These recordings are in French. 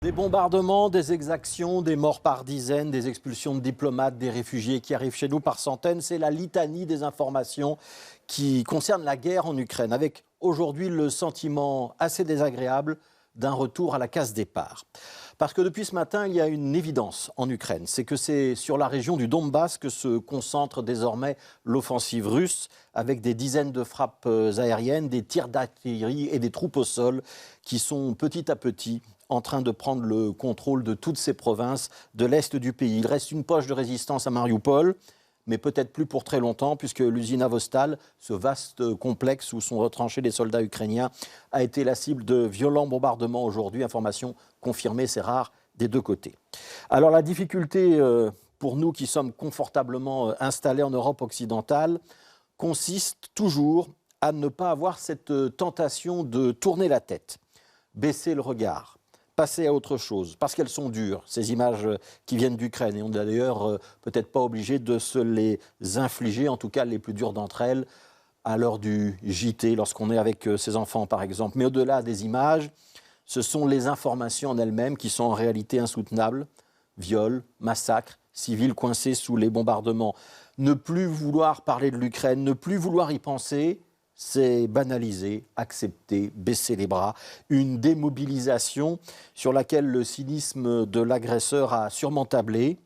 Des bombardements, des exactions, des morts par dizaines, des expulsions de diplomates, des réfugiés qui arrivent chez nous par centaines. C'est la litanie des informations qui concernent la guerre en Ukraine, avec aujourd'hui le sentiment assez désagréable d'un retour à la case départ. Parce que depuis ce matin, il y a une évidence en Ukraine, c'est que c'est sur la région du Donbass que se concentre désormais l'offensive russe, avec des dizaines de frappes aériennes, des tirs d'artillerie et des troupes au sol qui sont petit à petit en train de prendre le contrôle de toutes ces provinces de l'Est du pays. Il reste une poche de résistance à Mariupol, mais peut-être plus pour très longtemps, puisque l'usine Azovstal, ce vaste complexe où sont retranchés les soldats ukrainiens, a été la cible de violents bombardements aujourd'hui. Information confirmée, c'est rare, des deux côtés. Alors la difficulté pour nous qui sommes confortablement installés en Europe occidentale consiste toujours à ne pas avoir cette tentation de tourner la tête, baisser le regard, passer à autre chose, parce qu'elles sont dures, ces images qui viennent d'Ukraine. Et on n'est d'ailleurs peut-être pas obligé de se les infliger, en tout cas les plus dures d'entre elles, à l'heure du JT, lorsqu'on est avec ses enfants par exemple. Mais au-delà des images, ce sont les informations en elles-mêmes qui sont en réalité insoutenables. Viols, massacres, civils coincés sous les bombardements. Ne plus vouloir parler de l'Ukraine, ne plus vouloir y penser, c'est banaliser, accepter, baisser les bras, une démobilisation sur laquelle le cynisme de l'agresseur a sûrement tablé.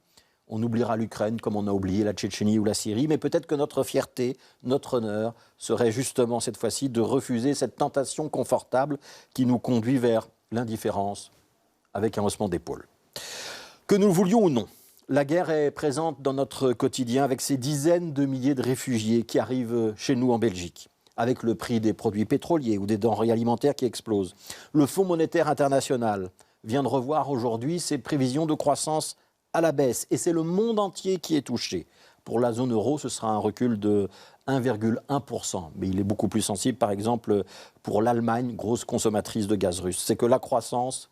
On oubliera l'Ukraine comme on a oublié la Tchétchénie ou la Syrie, mais peut-être que notre fierté, notre honneur serait justement cette fois-ci de refuser cette tentation confortable qui nous conduit vers l'indifférence avec un haussement d'épaule. Que nous le voulions ou non, la guerre est présente dans notre quotidien avec ces dizaines de milliers de réfugiés qui arrivent chez nous en Belgique, avec le prix des produits pétroliers ou des denrées alimentaires qui explosent. Le Fonds monétaire international vient de revoir aujourd'hui ses prévisions de croissance à la baisse. Et c'est le monde entier qui est touché. Pour la zone euro, ce sera un recul de 1,1%. Mais il est beaucoup plus sensible, par exemple, pour l'Allemagne, grosse consommatrice de gaz russe. C'est que la croissance,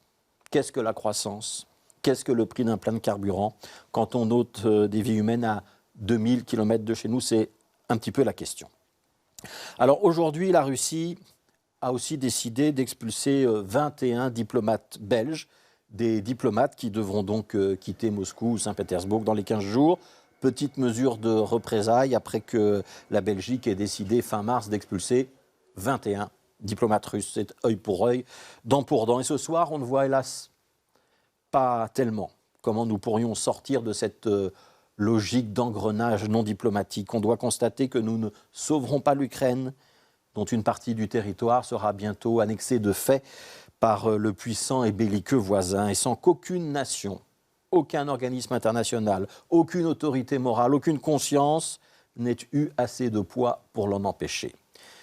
qu'est-ce que la croissance ? Qu'est-ce que le prix d'un plein de carburant quand on ôte des vies humaines à 2000 km de chez nous? C'est un petit peu la question. Alors aujourd'hui, la Russie a aussi décidé d'expulser 21 diplomates belges, des diplomates qui devront donc quitter Moscou ou Saint-Pétersbourg dans les 15 jours. Petite mesure de représailles après que la Belgique ait décidé fin mars d'expulser 21 diplomates russes. C'est œil pour œil, dent pour dent. Et ce soir, on ne voit hélas pas tellement comment nous pourrions sortir de cette logique d'engrenage non diplomatique. On doit constater que nous ne sauverons pas l'Ukraine, dont une partie du territoire sera bientôt annexée de fait par le puissant et belliqueux voisin, et sans qu'aucune nation, aucun organisme international, aucune autorité morale, aucune conscience n'ait eu assez de poids pour l'en empêcher.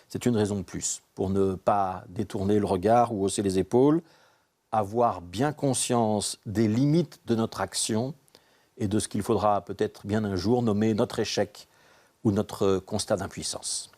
C'est une raison de plus pour ne pas détourner le regard ou hausser les épaules, avoir bien conscience des limites de notre action et de ce qu'il faudra peut-être bien un jour nommer notre échec ou notre constat d'impuissance.